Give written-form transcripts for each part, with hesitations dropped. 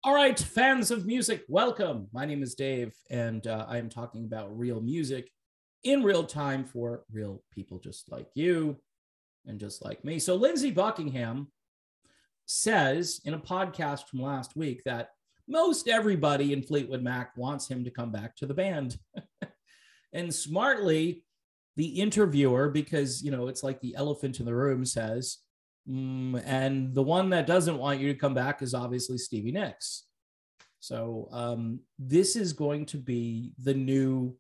All right, fans of music, welcome. My name is Dave, and I am talking about real music in real time for real people just like you and just like me. So, Lindsey Buckingham says in a podcast from last week that most everybody in Fleetwood Mac wants him to come back to the band. And smartly, the interviewer, because, it's like the elephant in the room, says, and the one that doesn't want you to come back is obviously Stevie Nicks. So this is going to be the new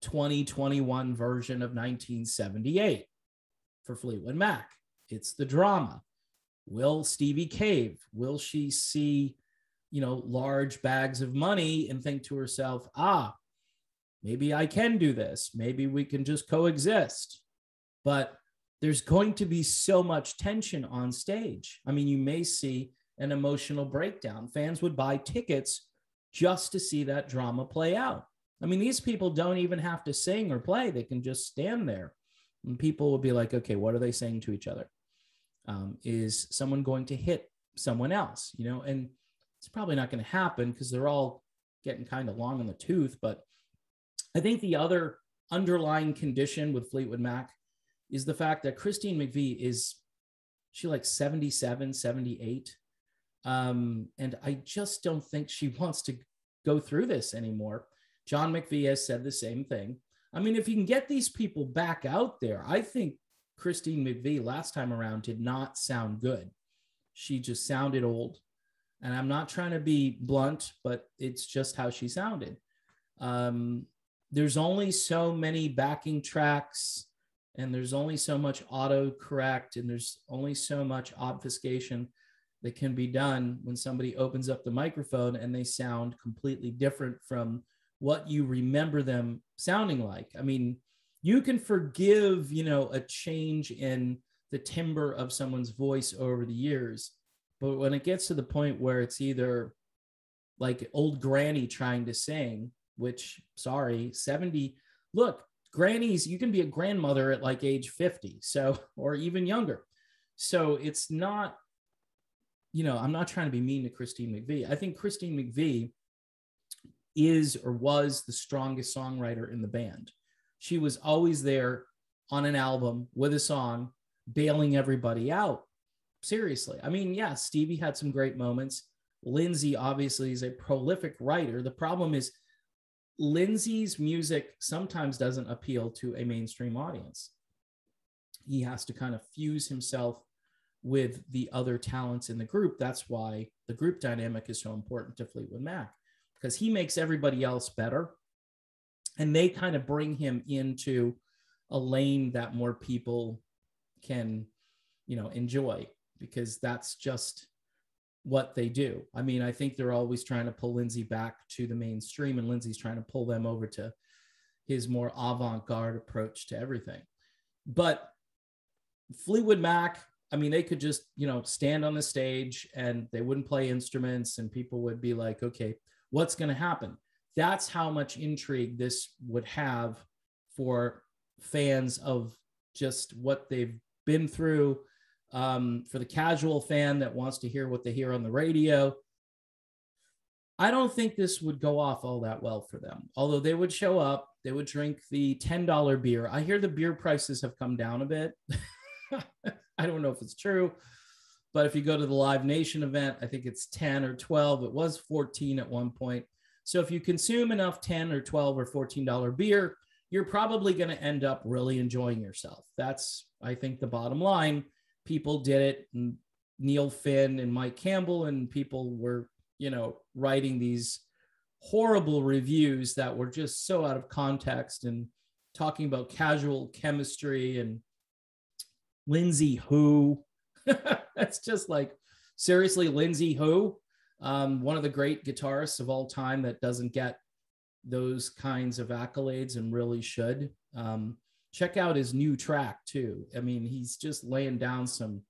2021 version of 1978 for Fleetwood Mac. It's the drama. Will Stevie cave? Will she see, large bags of money and think to herself, maybe I can do this. Maybe we can just coexist. But there's going to be so much tension on stage. I mean, you may see an emotional breakdown. Fans would buy tickets just to see that drama play out. I mean, these people don't even have to sing or play. They can just stand there. And people will be like, okay, what are they saying to each other? Is someone going to hit someone else? And it's probably not going to happen because they're all getting kind of long in the tooth. But I think the other underlying condition with Fleetwood Mac is the fact that Christine McVie is like 77, 78. And I just don't think she wants to go through this anymore. John McVie has said the same thing. I mean, if you can get these people back out there, I think Christine McVie last time around did not sound good. She just sounded old. And I'm not trying to be blunt, but it's just how she sounded. There's only so many backing tracks, and there's only so much autocorrect, and there's only so much obfuscation that can be done when somebody opens up the microphone and they sound completely different from what you remember them sounding like. I mean, you can forgive, a change in the timbre of someone's voice over the years, but when it gets to the point where it's either like old granny trying to sing, which, sorry, 70, look, grannies, you can be a grandmother at like age 50, so, or even younger. So it's not, I'm not trying to be mean to Christine McVie. I think Christine McVie is or was the strongest songwriter in the band. She was always there on an album with a song, bailing everybody out. Seriously. I mean, yeah, Stevie had some great moments. Lindsey obviously is a prolific writer. The problem is Lindsey's music sometimes doesn't appeal to a mainstream audience. He has to kind of fuse himself with the other talents in the group. That's why the group dynamic is so important to Fleetwood Mac, because he makes everybody else better. And they kind of bring him into a lane that more people can, enjoy, because that's just what they do. I mean, I think they're always trying to pull Lindsey back to the mainstream, and Lindsey's trying to pull them over to his more avant-garde approach to everything. But Fleetwood Mac, I mean, they could just, stand on the stage and they wouldn't play instruments, and people would be like, okay, what's going to happen? That's how much intrigue this would have for fans of just what they've been through. For the casual fan that wants to hear what they hear on the radio, I don't think this would go off all that well for them. Although they would show up, they would drink the $10 beer. I hear the beer prices have come down a bit. I don't know if it's true, but if you go to the Live Nation event, I think it's 10 or 12. It was 14 at one point. So if you consume enough 10 or 12 or $14 beer, you're probably going to end up really enjoying yourself. That's, I think, the bottom line. People did it, and Neil Finn and Mike Campbell, and people were, writing these horrible reviews that were just so out of context and talking about casual chemistry and Lindsey who. That's just like, seriously, Lindsey who? One of the great guitarists of all time that doesn't get those kinds of accolades and really should. Check out his new track too. I mean, he's just laying down some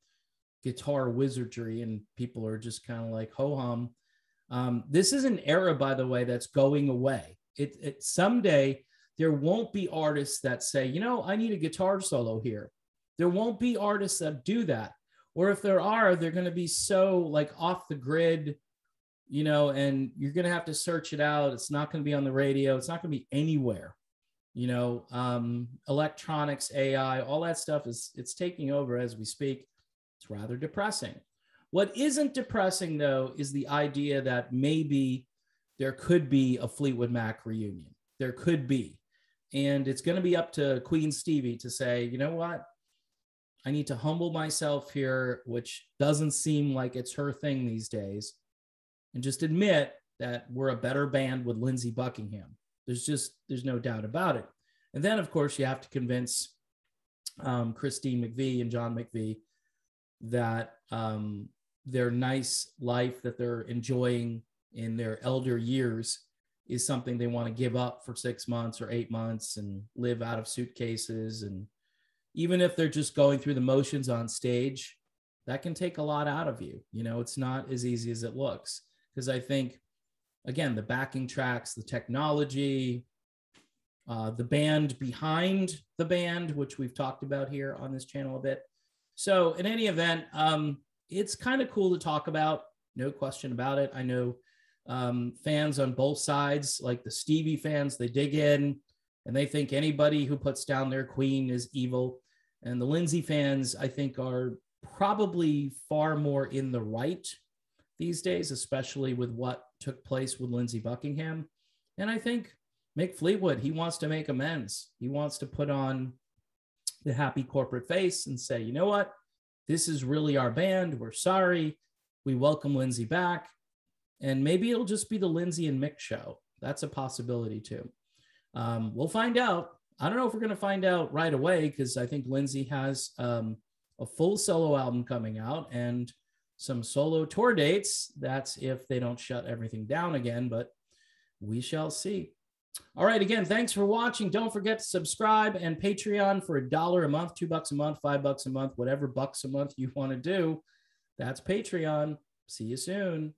guitar wizardry, and people are just kind of like, ho hum. This is an era, by the way, that's going away. It someday there won't be artists that say, I need a guitar solo here. There won't be artists that do that. Or if there are, they're going to be so like off the grid, and you're going to have to search it out. It's not going to be on the radio. It's not going to be anywhere. Electronics, AI, all that stuff it's taking over as we speak. It's rather depressing. What isn't depressing, though, is the idea that maybe there could be a Fleetwood Mac reunion. There could be. And it's going to be up to Queen Stevie to say, you know what? I need to humble myself here, which doesn't seem like it's her thing these days, and just admit that we're a better band with Lindsey Buckingham. There's no doubt about it. And then, of course, you have to convince Christine McVie and John McVie that their nice life that they're enjoying in their elder years is something they want to give up for 6 months or 8 months and live out of suitcases. And even if they're just going through the motions on stage, that can take a lot out of you. It's not as easy as it looks. Because I think, again, the backing tracks, the technology, the band behind the band, which we've talked about here on this channel a bit. So in any event, it's kind of cool to talk about, no question about it. I know fans on both sides, like the Stevie fans, they dig in and they think anybody who puts down their queen is evil. And the Lindsey fans, I think, are probably far more in the right these days, especially with what took place with Lindsey Buckingham. And I think Mick Fleetwood, he wants to make amends. He wants to put on the happy corporate face and say, you know what? This is really our band. We're sorry. We welcome Lindsey back. And maybe it'll just be the Lindsey and Mick show. That's a possibility too. We'll find out. I don't know if we're going to find out right away, because I think Lindsey has a full solo album coming out and some solo tour dates. That's if they don't shut everything down again, but we shall see. All right. Again, thanks for watching. Don't forget to subscribe, and Patreon for $1 a month, $2 a month, $5 a month, whatever bucks a month you want to do. That's Patreon. See you soon.